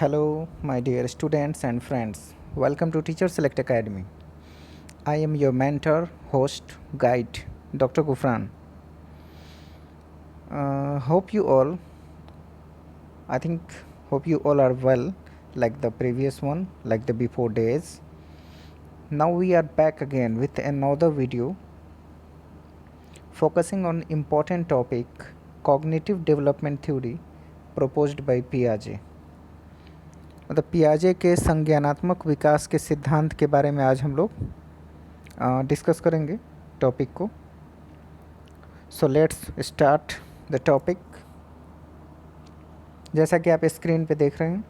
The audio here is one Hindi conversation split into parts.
Hello, my dear students and friends. Welcome to Teacher Select Academy. I am your mentor, host, guide, Dr. Gufran. Hope you all, I think, hope you all are well, like the previous one, like the before days. Now we are back again with another video focusing on important topic, cognitive development theory proposed by Piaget. मतलब पियाजे के संज्ञानात्मक विकास के सिद्धांत के बारे में आज हम लोग डिस्कस करेंगे टॉपिक को. So let's start the topic. जैसा कि आप स्क्रीन पे देख रहे हैं,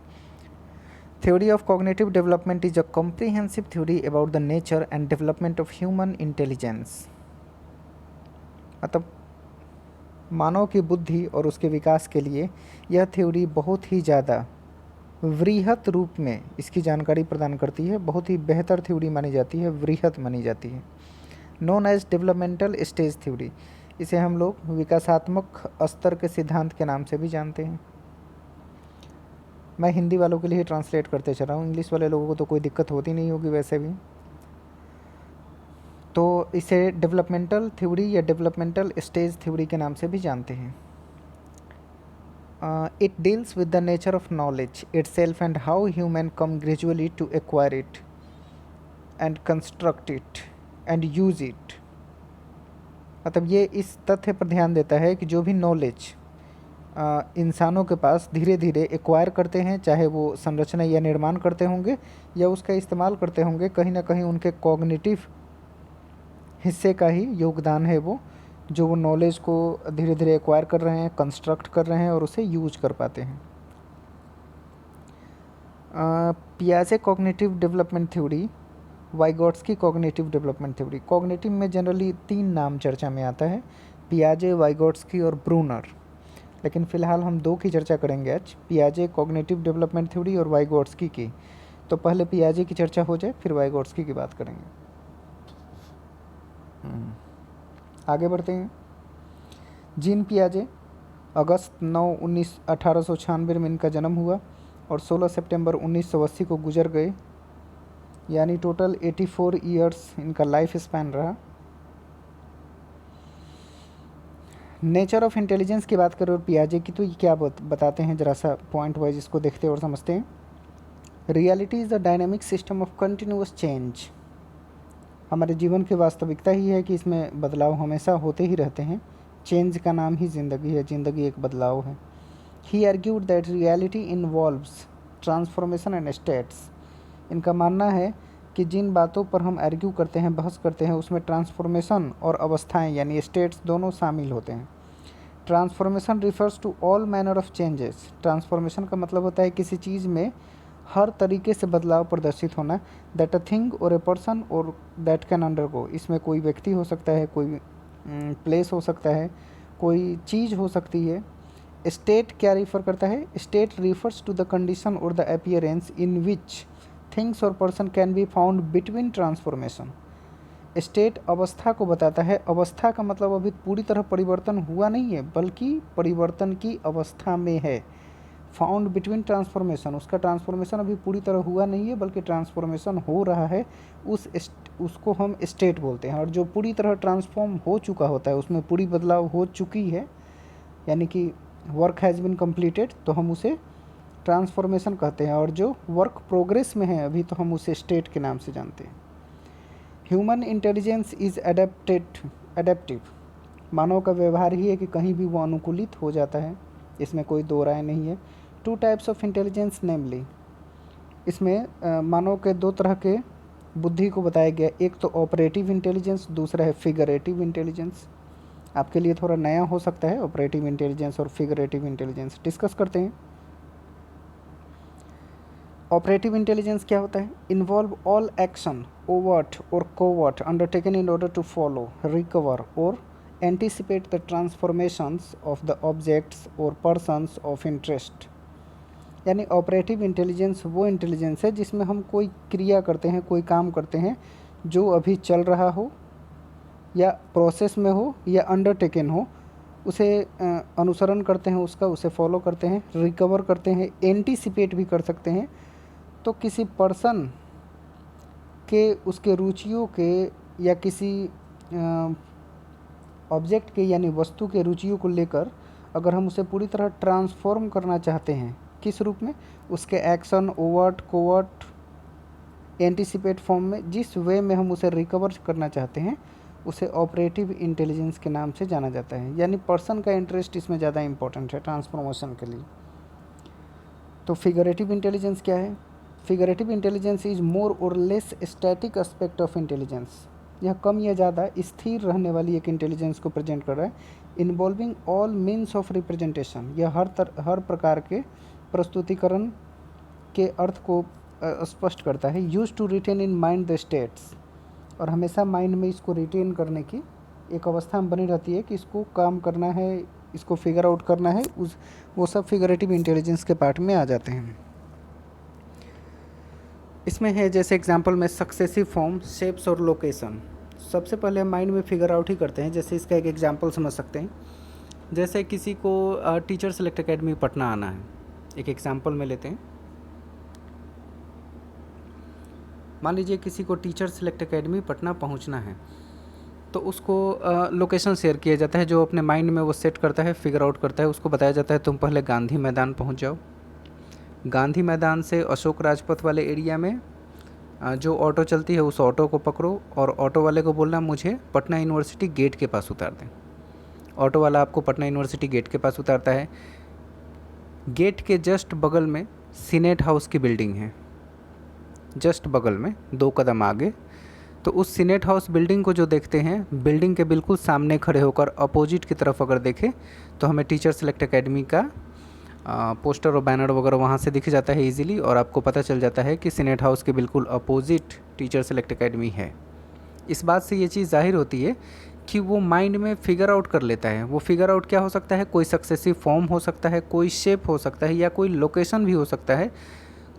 theory of cognitive development is a comprehensive theory about the nature and development of human intelligence. मतलब मानव की बुद्धि और उसके विकास के लिए यह थ्योरी बहुत ही ज़्यादा वृहत रूप में इसकी जानकारी प्रदान करती है. बहुत ही बेहतर थ्योरी मानी जाती है, वृहत मानी जाती है. Known as developmental stage theory, इसे हम लोग विकासात्मक स्तर के सिद्धांत के नाम से भी जानते हैं. मैं हिंदी वालों के लिए ट्रांसलेट करते चला हूँ, इंग्लिश वाले लोगों को तो कोई दिक्कत होती नहीं होगी वैसे भी. तो इसे डेवलपमेंटल थ्योरी या डेवलपमेंटल स्टेज थ्योरी के नाम से भी जानते हैं. It deals with the nature of knowledge itself and how human come gradually to acquire it and construct it and use it. मतलब ये इस तथ्य पर ध्यान देता है कि जो भी नॉलेज इंसानों के पास धीरे धीरे एक्वायर करते हैं, चाहे वो संरचना या निर्माण करते होंगे या उसका इस्तेमाल करते होंगे, कहीं ना कहीं उनके कॉग्निटिव हिस्से का ही योगदान है वो, जो वो नॉलेज को धीरे धीरे एक्वायर कर रहे हैं, कंस्ट्रक्ट कर रहे हैं और उसे यूज कर पाते हैं. पियाजे cognitive development theory, Vygotsky cognitive development theory. Cognitive में जनरली 3 नाम चर्चा में आता है, पियाजे, वाइगोट्स्की और ब्रूनर. लेकिन फ़िलहाल हम 2 की चर्चा करेंगे आज, पियाजे कॉग्निटिव डेवलपमेंट थ्योरी और वाइगोट्स्की की. तो पहले पियाजे की चर्चा हो जाए, फिर वाइगोट्स्की की बात करेंगे. आगे बढ़ते हैं. जीन पियाजे अगस्त 9 1896 में इनका जन्म हुआ और 16 सितंबर 1980 को गुजर गए, यानी टोटल 84 ईयर्स इनका लाइफ स्पैन रहा. नेचर ऑफ इंटेलिजेंस की बात करें और पियाजे की, तो ये क्या बताते हैं, ज़रा सा पॉइंट वाइज इसको देखते और समझते हैं. Reality is the dynamic system of continuous change. हमारे जीवन की वास्तविकता ही है कि इसमें बदलाव हमेशा होते ही रहते हैं. चेंज का नाम ही ज़िंदगी है, ज़िंदगी एक बदलाव है. He argued that reality involves transformation and states. इनका मानना है कि जिन बातों पर हम आर्ग्यू करते हैं, बहस करते हैं, उसमें ट्रांसफॉर्मेशन और अवस्थाएं यानी स्टेट्स दोनों शामिल होते हैं. Transformation refers to all manner of changes. Transformation का मतलब होता है किसी चीज़ में हर तरीके से बदलाव प्रदर्शित होना. दैट अ थिंग और ए पर्सन और दैट कैन अंडरगो. इसमें कोई व्यक्ति हो सकता है, कोई प्लेस हो सकता है, कोई चीज़ हो सकती है. स्टेट क्या रिफ़र करता है? State refers to the condition और the appearance in which things और person can be found between transformation. State अवस्था को बताता है. अवस्था का मतलब अभी पूरी तरह परिवर्तन हुआ नहीं है, बल्कि परिवर्तन की अवस्था में है. फाउंड बिटवीन ट्रांसफॉर्मेशन, उसका ट्रांसफॉर्मेशन अभी पूरी तरह हुआ नहीं है, बल्कि ट्रांसफॉर्मेशन हो रहा है, उसको हम स्टेट बोलते हैं. और जो पूरी तरह ट्रांसफॉर्म हो चुका होता है, उसमें पूरी बदलाव हो चुकी है, यानी कि वर्क हैज़ बिन कंप्लीटेड, तो हम उसे ट्रांसफॉर्मेशन कहते हैं. और जो वर्क प्रोग्रेस में है अभी, तो हम उसे स्टेट के नाम से जानते हैं. Human intelligence is adaptive. मानव का व्यवहार ही है कि कहीं भी वो अनुकूलित हो जाता है, इसमें कोई दो राय नहीं है. 2 टाइप्स ऑफ इंटेलिजेंस नेमली. इसमें मानव के 2 तरह के बुद्धि को बताया गया. एक तो ऑपरेटिव इंटेलिजेंस, दूसरा है फिगरेटिव इंटेलिजेंस. आपके लिए थोड़ा नया हो सकता है ऑपरेटिव इंटेलिजेंस और फिगरेटिव इंटेलिजेंस. डिस्कस करते हैं. ऑपरेटिव इंटेलिजेंस क्या होता है? इन्वॉल्व ऑल एक्शन, ओवर्ट और covert, undertaken in order to follow, recover और anticipate the transformations of the objects और पर्सन्स ऑफ इंटरेस्ट. यानी ऑपरेटिव इंटेलिजेंस वो इंटेलिजेंस है जिसमें हम कोई क्रिया करते हैं, कोई काम करते हैं जो अभी चल रहा हो या प्रोसेस में हो या अंडरटेकन हो, उसे अनुसरण करते हैं, उसका उसे फॉलो करते हैं, रिकवर करते हैं, एंटीसिपेट भी कर सकते हैं। तो किसी पर्सन के उसके रुचियों के या किसी ऑब्जेक्ट के यानी वस्तु के रुचियों को लेकर अगर हम उसे पूरी तरह ट्रांसफॉर्म करना चाहते हैं, किस रूप में, उसके action, overt, covert, anticipate form में, जिस वे में हम उसे रिकवर करना चाहते हैं, उसे ऑपरेटिव इंटेलिजेंस के नाम से जाना जाता है। यानी पर्सन का इंटरेस्ट इसमें ज़्यादा इंपॉर्टेंट है ट्रांसफॉर्मेशन के लिए। तो फिगरेटिव इंटेलिजेंस क्या है? फिगरेटिव इंटेलिजेंस इज मोर और less static aspect of intelligence. यह कम या ज़्यादा स्थिर रहने वाली एक इंटेलिजेंस को प्रेजेंट कर रहा है। Involving all means of representation, यह हर प्रकार के प्रस्तुतिकरण के अर्थ को स्पष्ट करता है। Use to retain in mind the states, और हमेशा माइंड में इसको रिटेन करने की एक अवस्था बनी रहती है कि इसको काम करना है, इसको फिगर आउट करना है, वो सब फिगरेटिव इंटेलिजेंस के पार्ट में आ जाते हैं। इसमें है जैसे एग्जांपल में सक्सेसिव फॉर्म, शेप्स और लोकेशन। सबसे पहले हम माइंड में फिगर आउट ही करते हैं। जैसे इसका एक एग्जांपल समझ सकते हैं, जैसे किसी को टीचर सेलेक्ट एकेडमी पटना आना है, एक एग्जांपल में लेते हैं। मान लीजिए किसी को टीचर सेलेक्ट एकेडमी पटना पहुंचना है, तो उसको लोकेशन शेयर किया जाता है, जो अपने माइंड में वो सेट करता है, फिगर आउट करता है। उसको बताया जाता है तुम पहले गांधी मैदान पहुंच जाओ, गांधी मैदान से अशोक राजपथ वाले एरिया में जो ऑटो चलती है उस ऑटो को पकड़ो, और ऑटो वाले को बोलना मुझे पटना यूनिवर्सिटी गेट के पास उतार दें। ऑटो वाला आपको पटना यूनिवर्सिटी गेट के पास उतारता है। गेट के जस्ट बगल में सीनेट हाउस की बिल्डिंग है, जस्ट बगल में 2 कदम आगे। तो उस सीनेट हाउस बिल्डिंग को जो देखते हैं, बिल्डिंग के बिल्कुल सामने खड़े होकर अपोजिट की तरफ अगर देखें तो हमें टीचर सेलेक्ट एकेडमी का पोस्टर और बैनर वगैरह वहाँ से दिख जाता है इजीली, और आपको पता चल जाता है कि सीनेट हाउस के बिल्कुल अपोजिट टीचर सेलेक्ट एकेडमी है। इस बात से ये चीज़ जाहिर होती है कि वो माइंड में फिगर आउट कर लेता है। वो फिगर आउट क्या हो सकता है? कोई सक्सेसिव फॉर्म हो सकता है, कोई शेप हो सकता है, या कोई लोकेशन भी हो सकता है।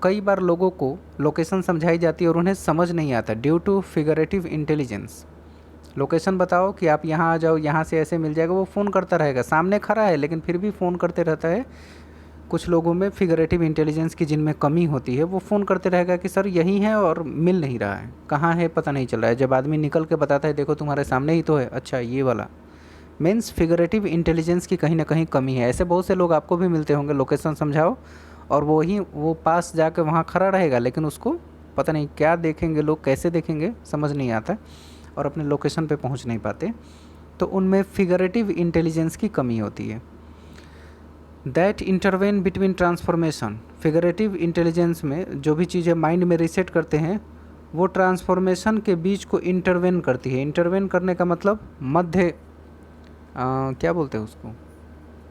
कई बार लोगों को लोकेशन समझाई जाती है और उन्हें समझ नहीं आता due to figurative intelligence. Location बताओ कि आप यहाँ आ जाओ, यहाँ से ऐसे मिल जाएगा, वो फ़ोन करता रहेगा, सामने खड़ा है लेकिन फिर भी फ़ोन करते रहता है। कुछ लोगों में फिगरेटिव इंटेलिजेंस की जिनमें कमी होती है, वो फ़ोन करते रहेगा कि सर यही है और मिल नहीं रहा है, कहाँ है पता नहीं चल रहा है। जब आदमी निकल के बताता है देखो तुम्हारे सामने ही तो है, अच्छा ये वाला, मीन्स फिगरेटिव इंटेलिजेंस की कहीं ना कहीं कमी है। ऐसे बहुत से लोग आपको भी मिलते होंगे, लोकेशन समझाओ और वो पास जाके वहाँ खड़ा रहेगा, लेकिन उसको पता नहीं क्या देखेंगे लोग, कैसे देखेंगे समझ नहीं आता, और अपने लोकेशन पे पहुँच नहीं पाते। तो उनमें फिगरेटिव इंटेलिजेंस की कमी होती है। That intervene between transformation, figurative intelligence में जो भी चीज़ें माइंड में रीसेट करते हैं वो ट्रांसफॉर्मेशन के बीच को इंटरवेन करती है। इंटरवेन करने का मतलब मध्य क्या बोलते हैं उसको,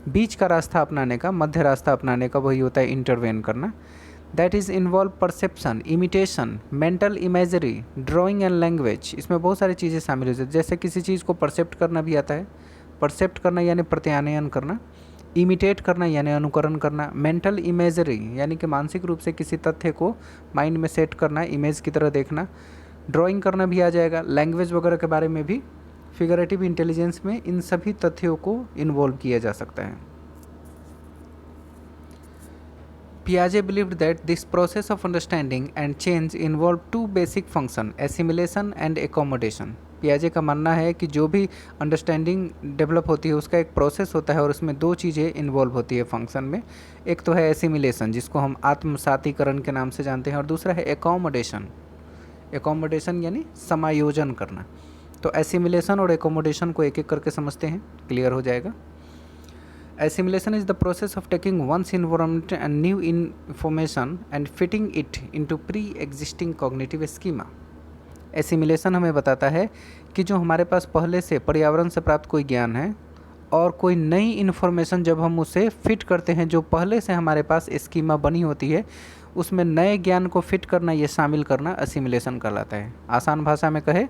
बीच का रास्ता अपनाने का, मध्य रास्ता अपनाने का, वही होता है इंटरवेन करना। That is involve perception, imitation, mental imagery, drawing and language. इसमें बहुत सारी चीज़ें शामिल हो जाती हैं। जैसे किसी चीज़ को परसेप्ट करना भी आता है, परसेप्ट करना यानी प्रत्यानयन करना, इमिटेट करना यानी अनुकरण करना, मेंटल इमेजरी यानी कि मानसिक रूप से किसी तथ्य को माइंड में सेट करना, इमेज की तरह देखना, ड्राइंग करना भी आ जाएगा, लैंग्वेज वगैरह के बारे में भी फिगरेटिव इंटेलिजेंस में इन सभी तथ्यों को इन्वॉल्व किया जा सकता है। Piaget believed that this process of understanding and change involved two basic functions, assimilation and accommodation. पियाजे का मानना है कि जो भी अंडरस्टैंडिंग डेवलप होती है उसका एक प्रोसेस होता है और उसमें 2 चीज़ें इन्वॉल्व होती है फंक्शन में। एक तो है एसिमिलेशन, जिसको हम आत्मसातीकरण के नाम से जानते हैं, और दूसरा है एकोमोडेशन। एकोमोडेशन यानी समायोजन करना। तो एसिमिलेशन और एकोमोडेशन को एक एक करके समझते हैं, क्लियर हो जाएगा। Assimilation is the process of taking one's environment and new information and fitting it into pre-existing cognitive schema. Assimilation हमें बताता है कि जो हमारे पास पहले से पर्यावरण से प्राप्त कोई ज्ञान है और कोई नई इन्फॉर्मेशन जब हम उसे फिट करते हैं, जो पहले से हमारे पास स्कीमा बनी होती है, उसमें नए ज्ञान को फिट करना, ये शामिल करना एसिमिलेशन कहलाता है। आसान भाषा में कहे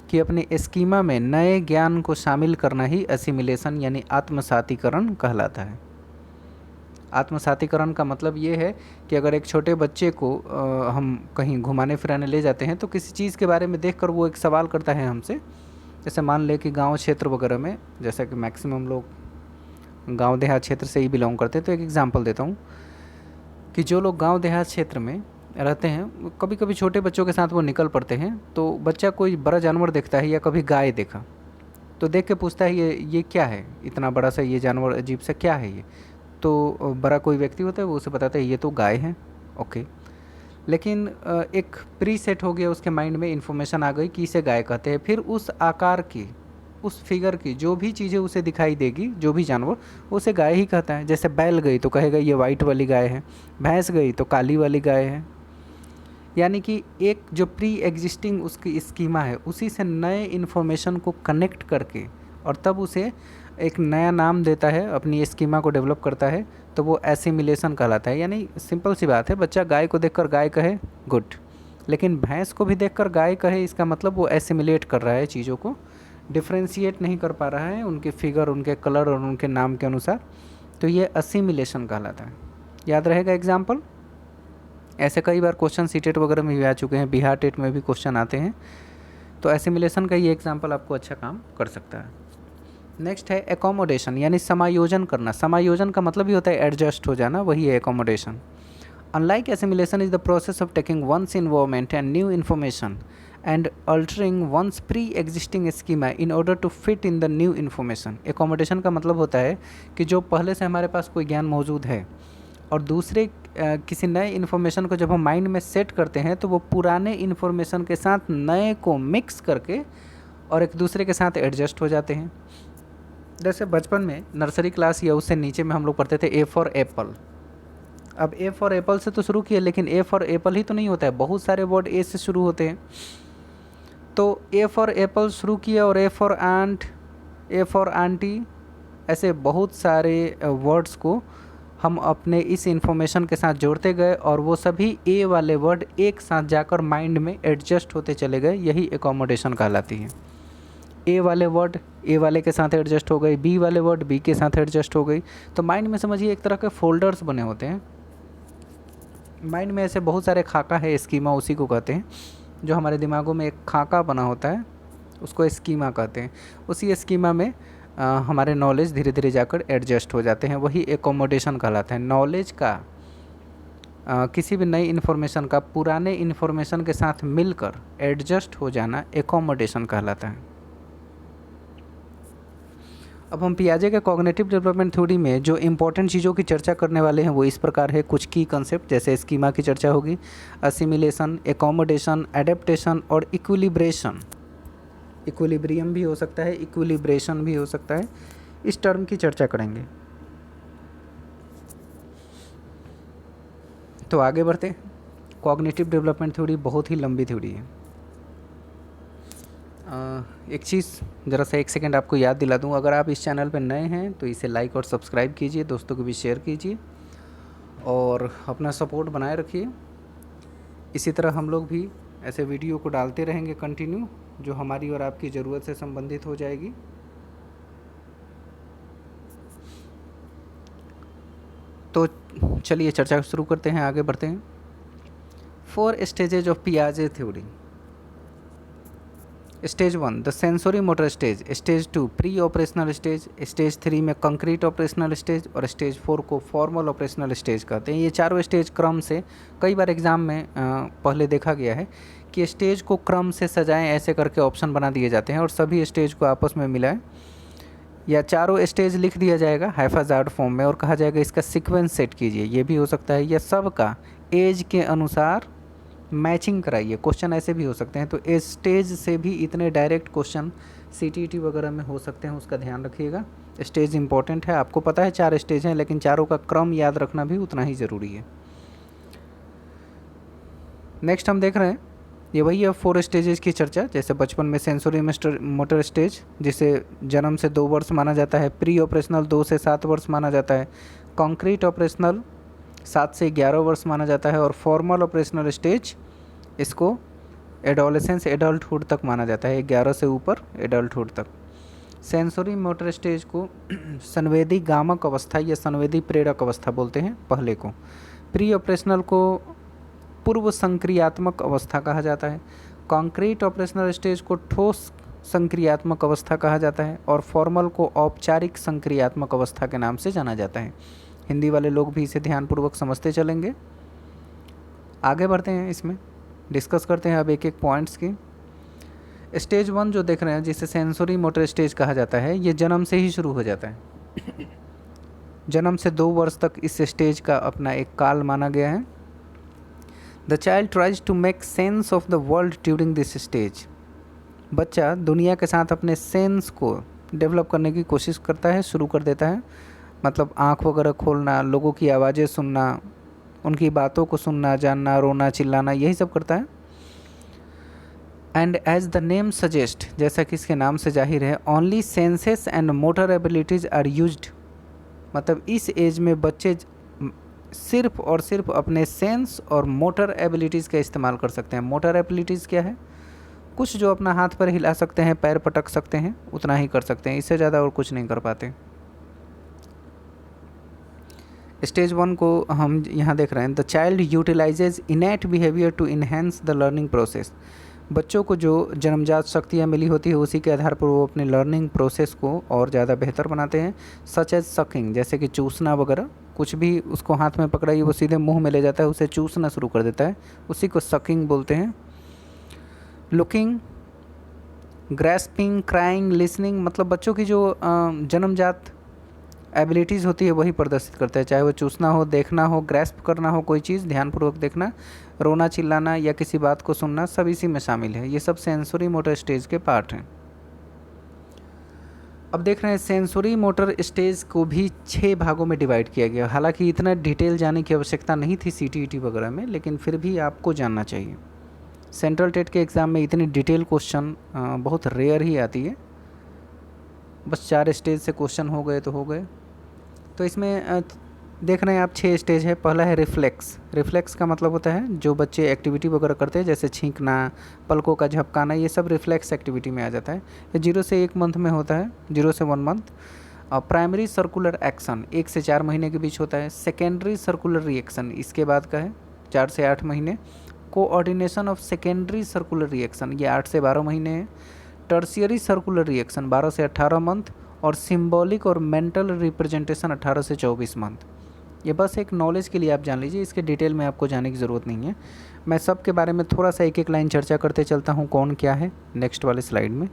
कि अपने स्कीमा में नए ज्ञान को शामिल करना ही एसिमिलेशन यानी आत्मसातीकरण कहलाता है। आत्मसातीकरण का मतलब ये है कि अगर एक छोटे बच्चे को हम कहीं घुमाने फिराने ले जाते हैं तो किसी चीज़ के बारे में देखकर वो एक सवाल करता है हमसे। जैसे मान ले कि गांव क्षेत्र वगैरह में, जैसा कि मैक्सिमम लोग गांव देहात क्षेत्र से ही बिलोंग करते हैं। तो एक एग्जांपल देता हूँ कि जो लोग गांव देहात क्षेत्र में रहते हैं, कभी कभी छोटे बच्चों के साथ वो निकल पड़ते हैं, तो बच्चा कोई बड़ा जानवर देखता है या कभी गाय देखा तो देख के पूछता है ये क्या है, इतना बड़ा सा ये जानवर अजीब सा क्या है ये। तो बड़ा कोई व्यक्ति होता है वो उसे बताता है ये तो गाय है। ओके, लेकिन एक प्री सेट हो गया उसके माइंड में, इन्फॉर्मेशन आ गई कि इसे गाय कहते हैं। फिर उस आकार की, उस फिगर की जो भी चीज़ें उसे दिखाई देगी, जो भी जानवर, उसे गाय ही कहता है। जैसे बैल गई तो कहेगा ये वाइट वाली गाय है, भैंस गई तो काली वाली गाय है। यानी कि एक जो प्री एग्जिस्टिंग उसकी स्कीमा है उसी से नए इन्फॉर्मेशन को कनेक्ट करके और तब उसे एक नया नाम देता है, अपनी स्कीमा को डेवलप करता है, तो वो एसिमिलेशन कहलाता है। यानी सिंपल सी बात है, बच्चा गाय को देखकर गाय कहे गुड, लेकिन भैंस को भी देखकर गाय कहे, इसका मतलब वो एसिमिलेट कर रहा है, चीज़ों को डिफ्रेंशिएट नहीं कर पा रहा है उनके फिगर, उनके कलर और उनके नाम के अनुसार। तो ये असिमिलेशन कहलाता है। याद रहेगा एग्जाम्पल? ऐसे कई बार क्वेश्चन सीटेट वगैरह में भी आ चुके हैं, बिहार टेट में भी क्वेश्चन आते हैं। तो एसिमिलेशन का ये एग्जाम्पल आपको अच्छा काम कर सकता है। नेक्स्ट है एकोमोडेशन, यानी समायोजन करना। समायोजन का मतलब ही होता है एडजस्ट हो जाना, वही है accommodation. Unlike assimilation is the process of taking ones involvement and new information and altering ones pre existing schema in order to fit in the new information. Accommodation का मतलब होता है कि जो पहले से हमारे पास कोई ज्ञान मौजूद है और दूसरे किसी नए इन्फॉर्मेशन को जब हम माइंड में सेट करते हैं तो वो पुराने इन्फॉर्मेशन के साथ नए को मिक्स करके और एक दूसरे के साथ एडजस्ट हो जाते हैं। जैसे बचपन में नर्सरी क्लास या उससे नीचे में हम लोग पढ़ते थे ए फॉर एप्पल। अब ए फॉर एप्पल से तो शुरू किया, लेकिन ए फॉर एप्पल ही तो नहीं होता है, बहुत सारे वर्ड ए से शुरू होते हैं। तो ए फॉर एप्पल शुरू किया और A for ant, A for auntie, ऐसे बहुत सारे वर्ड्स को हम अपने इस इन्फॉर्मेशन के साथ जोड़ते गए और वो सभी ए वाले वर्ड एक साथ जाकर माइंड में एडजस्ट होते चले गए। यही एकोमोडेशन कहलाती है। ए वाले वर्ड ए वाले के साथ एडजस्ट हो गई, बी वाले वर्ड बी के साथ एडजस्ट हो गई। तो माइंड में समझिए एक तरह के फोल्डर्स बने होते हैं। माइंड में ऐसे बहुत सारे खाका है, स्कीमा उसी को कहते हैं। जो हमारे दिमागों में एक खाका बना होता है उसको स्कीमा कहते हैं। उसी स्कीमा में हमारे नॉलेज धीरे धीरे जाकर एडजस्ट हो जाते हैं, वही एकोमोडेशन कहलाता है। नॉलेज का किसी भी नई इन्फॉर्मेशन का पुराने इन्फॉर्मेशन के साथ मिलकर एडजस्ट हो जाना एकोमोडेशन कहलाता है। अब हम पियाजे के कॉग्निटिव डेवलपमेंट थ्योरी में जो इंपॉर्टेंट चीज़ों की चर्चा करने वाले हैं वो इस प्रकार है। कुछ की कंसेप्ट जैसे स्कीमा की चर्चा होगी, असिमिलेशन, एकोमोडेशन, एडेप्टेशन और इक्विलिब्रेशन। इक्विलिब्रियम भी हो सकता है, इक्विलिब्रेशन भी हो सकता है, इस टर्म की चर्चा करेंगे। तो आगे बढ़ते हैं। कॉग्निटिव डेवलपमेंट थ्योरी बहुत ही लंबी थ्योरी है। एक चीज़ ज़रा सा एक सेकंड आपको याद दिला दूं, अगर आप इस चैनल पर नए हैं तो इसे लाइक और सब्सक्राइब कीजिए, दोस्तों को भी शेयर कीजिए और अपना सपोर्ट बनाए रखिए। इसी तरह हम लोग भी ऐसे वीडियो को डालते रहेंगे कंटिन्यू, जो हमारी और आपकी ज़रूरत से संबंधित हो जाएगी। तो चलिए चर्चा शुरू करते हैं, आगे बढ़ते हैं। 4 स्टेजेज ऑफ पियाजे theory. Stage 1 the sensory motor stage, stage 2 pre operational stage, stage 3 में कंक्रीट ऑपरेशनल स्टेज और स्टेज 4 को फॉर्मल ऑपरेशनल स्टेज कहते हैं। ये चारों स्टेज क्रम से कई बार एग्ज़ाम में पहले देखा गया है कि स्टेज को क्रम से सजाएं, ऐसे करके ऑप्शन बना दिए जाते हैं और सभी स्टेज को आपस में मिलाएं, या चारों स्टेज लिख दिया जाएगा हैफाजार्ड फॉर्म में और कहा जाएगा इसका सीक्वेंस सेट कीजिए। ये भी हो सकता है, या सब का एज के अनुसार मैचिंग कराइए। क्वेश्चन ऐसे भी हो सकते हैं। तो एज स्टेज से भी इतने डायरेक्ट क्वेश्चन सीटीईटी वगैरह में हो सकते हैं, उसका ध्यान रखिएगा। स्टेज इंपॉर्टेंट है, आपको पता है 4 स्टेज हैं, लेकिन चारों का क्रम याद रखना भी उतना ही ज़रूरी है। नेक्स्ट हम देख रहे हैं, ये वही है 4 स्टेजेस की चर्चा। जैसे बचपन में सेंसोरी मोटर स्टेज, जिसे जन्म से 2 वर्ष माना जाता है, प्री ऑपरेशनल 2 से 7 वर्ष माना जाता है, कंक्रीट ऑपरेशनल 7 से 11 वर्ष माना जाता है और फॉर्मल ऑपरेशनल स्टेज इसको एडोलेसेंस एडल्टहुड तक माना जाता है, 11 से ऊपर एडल्टहुड तक। सेंसोरी मोटर स्टेज को संवेदी गामक अवस्था या संवेदी प्रेरक अवस्था बोलते हैं पहले को। प्री ऑपरेशनल को पूर्व संक्रियात्मक अवस्था कहा जाता है। कंक्रीट ऑपरेशनल स्टेज को ठोस संक्रियात्मक अवस्था कहा जाता है और फॉर्मल को औपचारिक संक्रियात्मक अवस्था के नाम से जाना जाता है। हिंदी वाले लोग भी इसे ध्यानपूर्वक समझते चलेंगे। आगे बढ़ते हैं, इसमें डिस्कस करते हैं अब एक एक पॉइंट्स की। स्टेज 1 जो देख रहे हैं, जिसे सेंसरी मोटर स्टेज कहा जाता है, ये जन्म से ही शुरू हो जाता है। जन्म से 2 वर्ष तक इस स्टेज का अपना एक काल माना गया है। The child tries to make sense of the world during this stage. बच्चा दुनिया के साथ अपने सेंस को डेवलप करने की कोशिश करता है, शुरू कर देता है। मतलब आँख वगैरह खोलना, लोगों की आवाज़ें सुनना, उनकी बातों को सुनना, जानना, रोना, चिल्लाना, यही सब करता है। And as the name suggest, जैसा कि इसके नाम से जाहिर है, only senses and motor abilities are used. मतलब इस एज में बच्चे सिर्फ और सिर्फ अपने सेंस और मोटर एबिलिटीज़ का इस्तेमाल कर सकते हैं। मोटर एबिलिटीज़ क्या है? कुछ जो अपना हाथ पर हिला सकते हैं, पैर पटक सकते हैं, उतना ही कर सकते हैं, इससे ज़्यादा और कुछ नहीं कर पाते। स्टेज 1 को हम यहाँ देख रहे हैं। The child utilises innate behaviour to enhance the learning process. बच्चों को जो जन्मजात शक्तियाँ मिली होती है, उसी के आधार पर वो अपने लर्निंग प्रोसेस को और ज़्यादा बेहतर बनाते हैं। सच एज सकिंग, जैसे कि चूसना वगैरह, कुछ भी उसको हाथ में पकड़ाइए वो सीधे मुंह में ले जाता है, उसे चूसना शुरू कर देता है, उसी को सकिंग बोलते हैं। लुकिंग, ग्रैस्पिंग, क्राइंग, लिसनिंग, मतलब बच्चों की जो जन्मजात एबिलिटीज़ होती है वही प्रदर्शित करता है, चाहे वो चूसना हो, देखना हो, ग्रैस्प करना हो, कोई चीज़ ध्यानपूर्वक देखना, रोना, चिल्लाना या किसी बात को सुनना, सब इसी में शामिल है। ये सब सेंसरी मोटर स्टेज के पार्ट हैं। अब देख रहे हैं सेंसरी मोटर स्टेज को भी 6 भागों में डिवाइड किया गया। हालांकि इतना डिटेल जाने की आवश्यकता नहीं थी CTET वगैरह में, लेकिन फिर भी आपको जानना चाहिए। सेंट्रल टेट के एग्ज़ाम में इतनी डिटेल क्वेश्चन बहुत रेयर ही आती है। बस 4 स्टेज से क्वेश्चन हो गए तो हो गए। तो इसमें देख रहे हैं आप 6 स्टेज है। पहला है रिफ्लेक्स। रिफ्लेक्स का मतलब होता है जो बच्चे एक्टिविटी वगैरह करते हैं, जैसे छींकना, पलकों का झपकाना, ये सब रिफ्लेक्स एक्टिविटी में आ जाता है। ये 0 से 1 मंथ में होता है, 0 से 1 मंथ। और प्राइमरी सर्कुलर एक्शन 1 से 4 महीने के बीच होता है। सेकेंडरी सर्कुलर रिएक्शन इसके बाद का है, 4 से 8 महीने। Coordination of secondary circular reaction ये 8 से 12 महीने है। टर्शियरी सर्कुलर रिएक्शन 12 से 18 मंथ। और सिंबॉलिक और मेंटल रिप्रेजेंटेशन 18 से 24 मंथ। ये बस एक नॉलेज के लिए आप जान लीजिए, इसके डिटेल में आपको जाने की ज़रूरत नहीं है। मैं सब के बारे में थोड़ा सा एक एक लाइन चर्चा करते चलता हूँ, कौन क्या है, नेक्स्ट वाले स्लाइड में।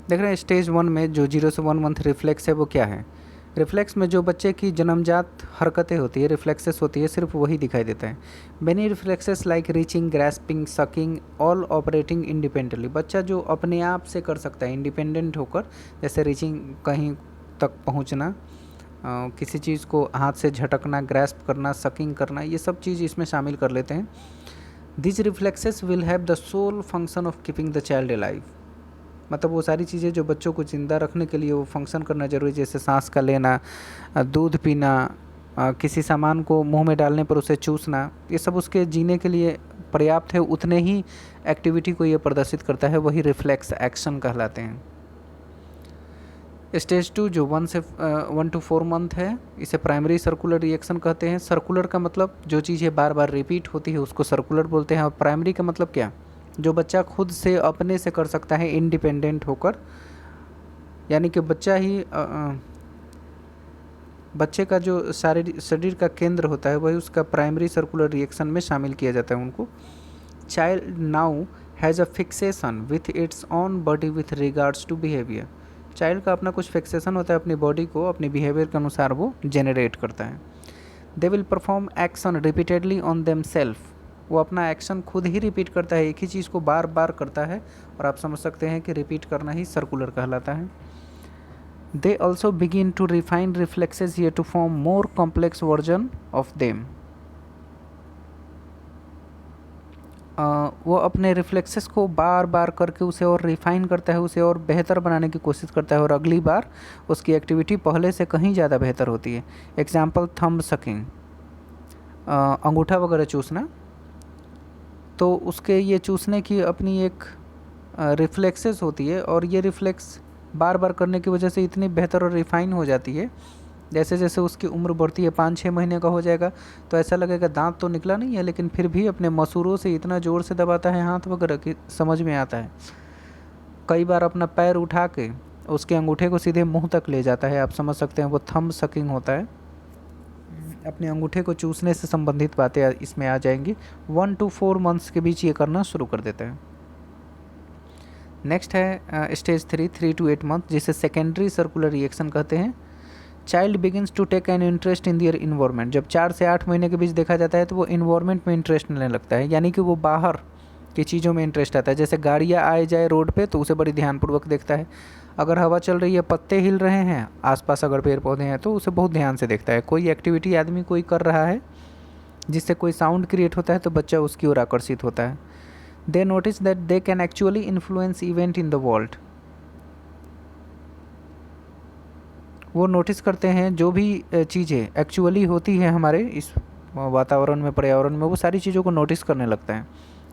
देख रहे हैं स्टेज 1 में जो 0 से 1 मंथ रिफ्लेक्स है वो क्या है। रिफ्लेक्स में जो बच्चे की जन्मजात हरकतें होती है, रिफ्लेक्सेस होती है, सिर्फ वही दिखाई देता है। Many reflexes like reaching, grasping, sucking, all operating independently. बच्चा जो अपने आप से कर सकता है इंडिपेंडेंट होकर, जैसे रीचिंग, कहीं तक पहुंचना, किसी चीज़ को हाथ से झटकना, ग्रैस्प करना, सकिंग करना, ये सब चीज़ इसमें शामिल कर लेते हैं। This reflexes will have the sole function of keeping the child alive. मतलब वो सारी चीज़ें जो बच्चों को ज़िंदा रखने के लिए वो फंक्शन करना जरूरी है, जैसे सांस का लेना, दूध पीना, किसी सामान को मुंह में डालने पर उसे चूसना, ये सब उसके जीने के लिए पर्याप्त है। उतने ही एक्टिविटी को ये प्रदर्शित करता है, वही रिफ्लेक्स एक्शन कहलाते हैं। स्टेज 2 जो 1 to 4 मंथ है, इसे प्राइमरी सर्कुलर रिएक्शन कहते हैं। सर्कुलर का मतलब जो चीज़ें बार बार रिपीट होती है उसको सर्कुलर बोलते हैं। और प्राइमरी का मतलब क्या, जो बच्चा खुद से अपने से कर सकता है इंडिपेंडेंट होकर, यानी कि बच्चा ही बच्चे का जो शरीर का केंद्र होता है वही उसका प्राइमरी सर्कुलर रिएक्शन में शामिल किया जाता है उनको। Child now has a fixation with its own body with regards to behaviour. Child का अपना कुछ फिक्सेशन होता है अपनी बॉडी को, अपने बिहेवियर के अनुसार वो जेनरेट करता है। They will perform action repeatedly on them self. वो अपना एक्शन खुद ही रिपीट करता है, एक ही चीज़ को बार बार करता है, और आप समझ सकते हैं कि रिपीट करना ही सर्कुलर कहलाता है। They also begin to refine reflexes here to form more complex version of them. वो अपने रिफ्लेक्सेस को बार बार करके उसे और रिफाइन करता है, उसे और बेहतर बनाने की कोशिश करता है, और अगली बार उसकी एक्टिविटी पहले से कहीं ज़्यादा बेहतर होती है। एग्जाम्पल थंब सकिंग, अंगूठा वगैरह चूसना, तो उसके ये चूसने की अपनी एक रिफ्लेक्सेस होती है, और ये रिफ्लेक्स बार बार करने की वजह से इतनी बेहतर और रिफाइन हो जाती है। जैसे जैसे उसकी उम्र बढ़ती है, 5-6 महीने का हो जाएगा तो ऐसा लगेगा दांत तो निकला नहीं है, लेकिन फिर भी अपने मसूड़ों से इतना ज़ोर से दबाता है हाथ वगैरह कि समझ में आता है। कई बार अपना पैर उठा के उसके अंगूठे को सीधे मुंह तक ले जाता है, आप समझ सकते हैं वो थंब सकिंग होता है। अपने अंगूठे को चूसने से संबंधित बातें इसमें आ जाएंगी। 1 to 4 मंथ्स के बीच ये करना शुरू कर देता है। नेक्स्ट है स्टेज 3 to 8 मंथ, जिसे सेकेंडरी सर्कुलर रिएक्शन कहते हैं। Child begins to take an interest in their environment. जब 4 से 8 महीने के बीच देखा जाता है तो वो इन्वायरमेंट में इंटरेस्ट लेने लगता है, यानी कि वो बाहर की चीज़ों में इंटरेस्ट आता है। जैसे गाड़ियाँ आए जाए रोड पे तो उसे बड़ी ध्यानपूर्वक देखता है। अगर हवा चल रही है, पत्ते हिल रहे हैं, आसपास अगर पेड़ पौधे हैं तो उसे बहुत ध्यान से देखता है। कोई एक्टिविटी आदमी कोई कर रहा है जिससे कोई साउंड क्रिएट होता है तो बच्चा उसकी ओर आकर्षित होता है। दे notice that they can actually influence event in the world. वो नोटिस करते हैं जो भी चीज़ें एक्चुअली होती हैं हमारे इस वातावरण में, पर्यावरण में, वो सारी चीज़ों को नोटिस करने लगता है।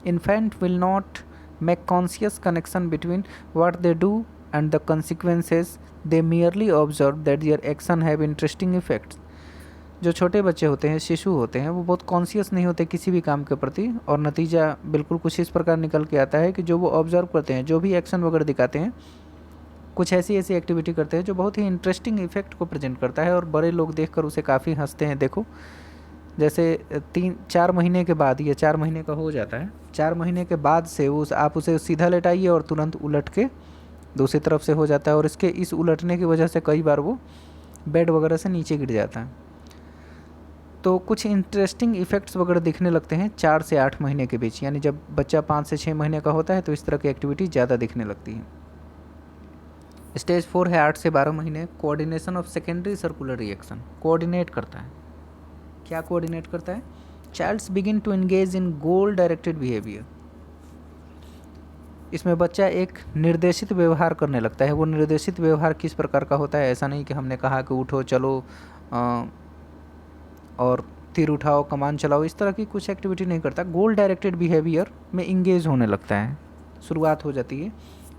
Infant will not make conscious connection between what they do and the consequences, they merely observe that their action have interesting effects. जो छोटे बच्चे होते हैं, शिशु होते हैं, वो बहुत कॉन्शियस नहीं होते किसी भी काम के प्रति, और नतीजा बिल्कुल कुछ इस प्रकार निकल के आता है कि जो वो ऑब्जर्व करते हैं, जो भी एक्शन वगैरह दिखाते हैं, कुछ ऐसी एक्टिविटी करते हैं जो बहुत ही इंटरेस्टिंग इफेक्ट को प्रेजेंट करता है और बड़े लोग देखकर उसे काफ़ी हंसते हैं। देखो जैसे 3-4 महीने के बाद, ये 4 महीने का हो जाता है, 4 महीने के बाद से आप उसे सीधा लेटाइए और तुरंत उलट के दूसरी तरफ से हो जाता है, और इसके इस उलटने की वजह से कई बार वो बेड वगैरह से नीचे गिर जाता है। तो कुछ इंटरेस्टिंग इफेक्ट्स वगैरह दिखने लगते हैं 4 से 8 महीने के बीच, यानी जब बच्चा 5 से 6 महीने का होता है तो इस तरह की एक्टिविटी ज़्यादा दिखने लगती है। स्टेज 4 है 8 से 12 महीने। Coordination of secondary circular reaction, coordinate करता है। क्या कोऑर्डिनेट करता है? Childs begin to engage in goal directed behaviour. इसमें बच्चा एक निर्देशित व्यवहार करने लगता है। वो निर्देशित व्यवहार किस प्रकार का होता है? ऐसा नहीं कि हमने कहा कि उठो चलो और तीर उठाओ, कमान चलाओ, इस तरह की कुछ एक्टिविटी नहीं करता। गोल डायरेक्टेड बिहेवियर में इंगेज होने लगता है, शुरुआत हो जाती है।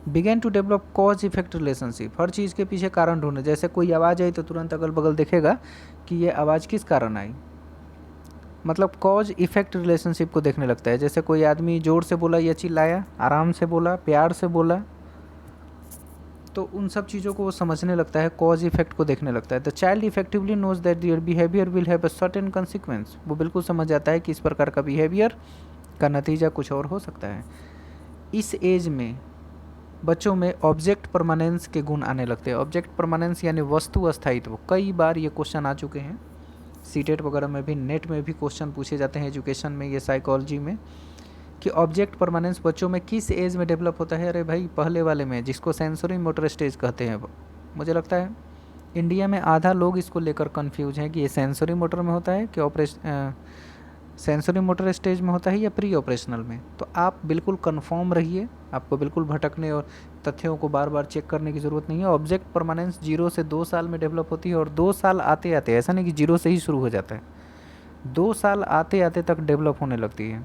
Begin to develop cause effect relationship, हर चीज़ के पीछे कारण ढूंढे। जैसे कोई आवाज़ आई तो तुरंत अगल बगल देखेगा कि ये आवाज़ किस कारण आई, मतलब कॉज इफेक्ट रिलेशनशिप को देखने लगता है। जैसे कोई आदमी ज़ोर से बोला या चिल्लाया, आराम से बोला, प्यार से बोला, तो उन सब चीज़ों को वो समझने लगता है, कॉज इफेक्ट को देखने लगता है। The child effectively knows that their behaviour will have a certain consequence. वो बिल्कुल समझ जाता है कि इस प्रकार का बिहेवियर का नतीजा कुछ और हो सकता है। इस एज में बच्चों में ऑब्जेक्ट परमानेंस के गुण आने लगते हैं। ऑब्जेक्ट परमानेंस यानी वस्तु अस्थायित्व। कई बार ये क्वेश्चन आ चुके हैं, सीटेट वगैरह में भी, नेट में भी क्वेश्चन पूछे जाते हैं, एजुकेशन में, ये साइकोलॉजी में, कि ऑब्जेक्ट परमानेंस बच्चों में किस एज में डेवलप होता है। अरे भाई पहले वाले में, जिसको सेंसरी मोटर स्टेज कहते हैं। मुझे लगता है इंडिया में आधा लोग इसको लेकर कंफ्यूज हैं कि ये सेंसरी मोटर में होता है कि सेंसरी मोटर स्टेज में होता है या प्री ऑपरेशनल में। तो आप बिल्कुल कंफर्म रहिए, आपको बिल्कुल भटकने और तथ्यों को बार बार चेक करने की ज़रूरत नहीं है। ऑब्जेक्ट परमानेंस 0 से 2 साल में डेवलप होती है, और 2 साल आते आते, ऐसा नहीं कि 0 से ही शुरू हो जाता है, 2 साल आते आते तक डेवलप होने लगती है।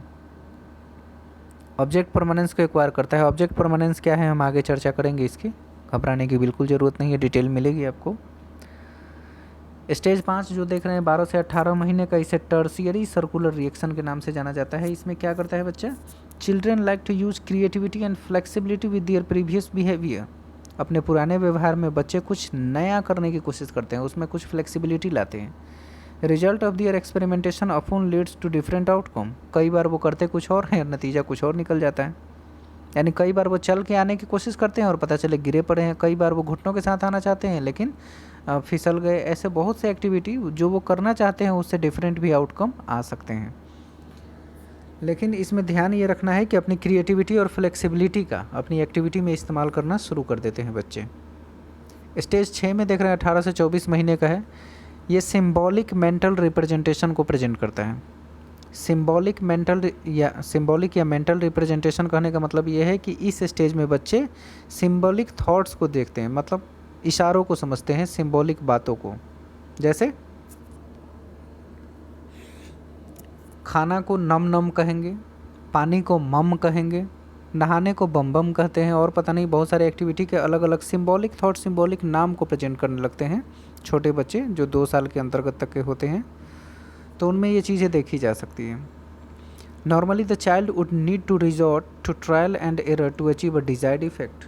ऑब्जेक्ट परमानेंस को एक्वायर करता है। ऑब्जेक्ट परमानेंस क्या है हम आगे चर्चा करेंगे, इसकी घबराने की बिल्कुल ज़रूरत नहीं है, डिटेल मिलेगी आपको। स्टेज 5 जो देख रहे हैं 12 से 18 महीने का, इसे टर्शियरी सर्कुलर रिएक्शन के नाम से जाना जाता है। इसमें क्या करता है बच्चा? Children like to use creativity and flexibility with their previous behaviour. अपने पुराने व्यवहार में बच्चे कुछ नया करने की कोशिश करते हैं, उसमें कुछ फ्लेक्सिबिलिटी लाते हैं। Result of their experimentation often leads to different outcome. कई बार वो करते कुछ और हैं, नतीजा कुछ और निकल जाता है। यानी कई बार वो चल के आने की कोशिश करते हैं और पता चले गिरे पड़े हैं। कई बार वो घुटनों के साथ आना चाहते हैं लेकिन फिसल गए। ऐसे बहुत से एक्टिविटी जो वो करना चाहते हैं उससे डिफरेंट भी आउटकम आ सकते हैं। लेकिन इसमें ध्यान ये रखना है कि अपनी क्रिएटिविटी और फ्लेक्सिबिलिटी का अपनी एक्टिविटी में इस्तेमाल करना शुरू कर देते हैं बच्चे। स्टेज 6 में देख रहे हैं 18 से 24 महीने का है। ये सिंबॉलिक मेंटल रिप्रेजेंटेशन को प्रेजेंट करता है। सिंबॉलिक या मेंटल रिप्रेजेंटेशन कहने का मतलब ये है कि इस स्टेज में बच्चे सिंबॉलिक थॉट्स को देखते हैं, मतलब इशारों को समझते हैं, सिंबॉलिक बातों को। जैसे खाना को नम नम कहेंगे, पानी को मम कहेंगे, नहाने को बम बम कहते हैं, और पता नहीं बहुत सारे एक्टिविटी के अलग अलग सिंबॉलिक थॉट, सिंबॉलिक नाम को प्रेजेंट करने लगते हैं छोटे बच्चे जो 2 साल के अंतर्गत तक के होते हैं। तो उनमें ये चीज़ें देखी जा सकती हैं। Normally the child would need to resort to trial and error to achieve a desired effect.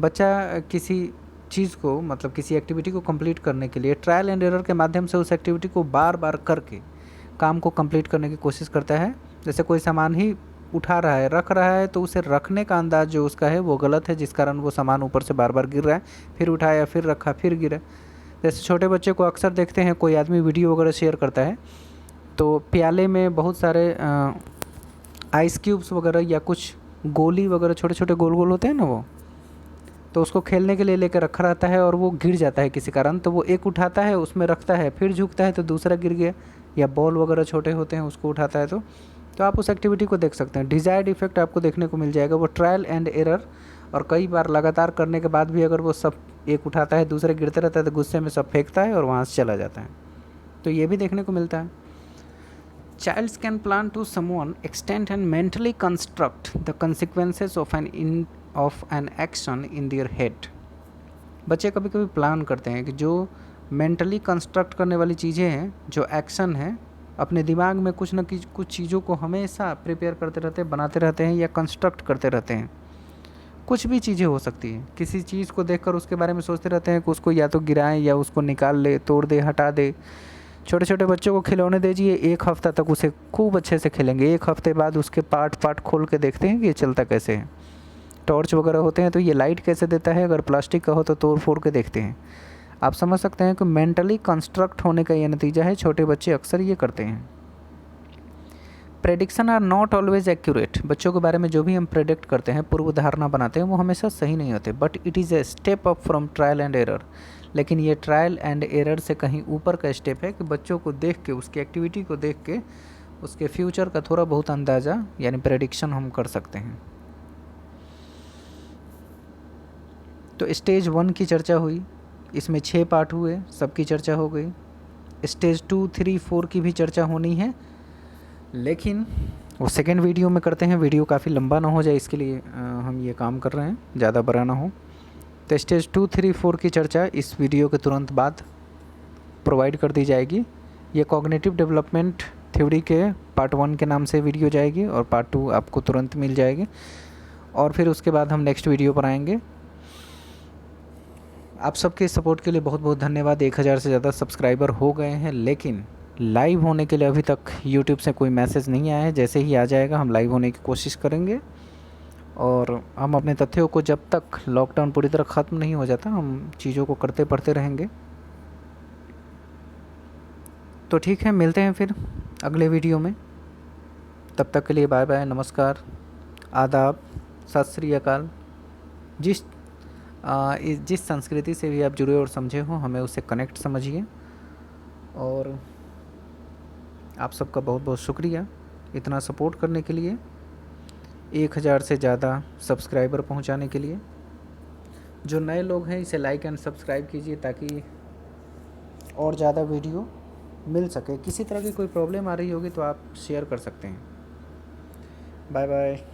बच्चा किसी चीज़ को मतलब किसी एक्टिविटी को कंप्लीट करने के लिए ट्रायल एंड एरर के माध्यम से उस एक्टिविटी को बार बार करके काम को कंप्लीट करने की कोशिश करता है। जैसे कोई सामान ही उठा रहा है, रख रहा है, तो उसे रखने का अंदाज़ जो उसका है वो गलत है, जिस कारण वो सामान ऊपर से बार बार गिर रहा है, फिर उठाया, फिर रखा, फिर गिरा। जैसे छोटे बच्चे को अक्सर देखते हैं, कोई आदमी वीडियो वगैरह शेयर करता है तो प्याले में बहुत सारे आइस क्यूब्स वगैरह या कुछ गोली वगैरह छोटे छोटे गोल गोल होते हैं ना, वो तो उसको खेलने के लिए लेकर रखा रहता है और वो गिर जाता है किसी कारण, तो वो एक उठाता है, उसमें रखता है, फिर झुकता है तो दूसरा गिर गया। या बॉल वगैरह छोटे होते हैं उसको उठाता है तो आप उस एक्टिविटी को देख सकते हैं। डिज़ायर्ड इफेक्ट आपको देखने को मिल जाएगा। वो ट्रायल एंड एरर और कई बार लगातार करने के बाद भी अगर वो सब एक उठाता है, दूसरे गिरते रहता है, तो गुस्से में सब फेंकता है और वहाँ से चला जाता है। तो ये भी देखने को मिलता है। Childs can plan to someone extent and mentally construct the consequences of an action in their head. बच्चे कभी कभी प्लान करते हैं कि जो मेंटली कंस्ट्रक्ट करने वाली चीज़ें हैं, जो एक्शन है, अपने दिमाग में कुछ न कुछ चीज़ों को हमेशा प्रिपेयर करते रहते हैं, बनाते रहते हैं या कंस्ट्रक्ट करते रहते हैं। कुछ भी चीज़ें हो सकती हैं। किसी चीज़ को देखकर उसके बारे में सोचते रहते हैं कि उसको या तो गिराएं या उसको निकाल ले, तोड़ दे, हटा दे। छोटे छोटे बच्चों को खिलौने दीजिए, एक हफ़्ता तक उसे खूब अच्छे से खेलेंगे, एक हफ़्ते बाद उसके पार्ट पार्ट खोल के देखते हैं कि ये चलता कैसे है। टॉर्च वगैरह होते हैं तो ये लाइट कैसे देता है, अगर प्लास्टिक का हो तो तोड़ फोड़ के देखते हैं। आप समझ सकते हैं कि मेंटली कंस्ट्रक्ट होने का ये नतीजा है। छोटे बच्चे अक्सर ये करते हैं। Prediction are not always accurate. बच्चों के बारे में जो भी हम प्रेडिक्ट करते हैं, पूर्व धारणा बनाते हैं, वो हमेशा सही नहीं होते। But it is a step up from trial and error. लेकिन ये ट्रायल एंड एरर से कहीं ऊपर का स्टेप है कि बच्चों को देख के, उसकी एक्टिविटी को देख के उसके फ्यूचर का थोड़ा बहुत अंदाज़ा यानी प्रेडिक्शन हम कर सकते हैं। तो स्टेज 1 की चर्चा हुई, इसमें 6 पार्ट हुए, सबकी चर्चा हो गई। स्टेज 2, 3, 4 की भी चर्चा होनी है, लेकिन वो सेकेंड वीडियो में करते हैं। वीडियो काफ़ी लंबा ना हो जाए, इसके लिए हम ये काम कर रहे हैं, ज़्यादा बड़ा ना हो। तो स्टेज 2, 3, 4 की चर्चा इस वीडियो के तुरंत बाद प्रोवाइड कर दी जाएगी। ये कॉग्निटिव डेवलपमेंट थ्योरी के पार्ट 1 के नाम से वीडियो जाएगी और पार्ट 2 आपको तुरंत मिल जाएगी। और फिर उसके बाद हम नेक्स्ट वीडियो पर आएंगे। आप सबके सपोर्ट के लिए बहुत बहुत धन्यवाद। 1000 से ज़्यादा सब्सक्राइबर हो गए हैं, लेकिन लाइव होने के लिए अभी तक यूट्यूब से कोई मैसेज नहीं आया है। जैसे ही आ जाएगा हम लाइव होने की कोशिश करेंगे और हम अपने तथ्यों को, जब तक लॉकडाउन पूरी तरह ख़त्म नहीं हो जाता, हम चीज़ों को करते पढ़ते रहेंगे। तो ठीक है, मिलते हैं फिर अगले वीडियो में। तब तक के लिए बाय बाय, नमस्कार, आदाब, सत श्री अकाल। जिस संस्कृति से भी आप जुड़े और समझे हो, हमें उससे कनेक्ट समझिए। और आप सबका बहुत बहुत शुक्रिया इतना सपोर्ट करने के लिए, 1000 से ज़्यादा सब्सक्राइबर पहुंचाने के लिए। जो नए लोग हैं, इसे लाइक एंड सब्सक्राइब कीजिए ताकि और ज़्यादा वीडियो मिल सके। किसी तरह की कोई प्रॉब्लम आ रही होगी तो आप शेयर कर सकते हैं। Bye bye.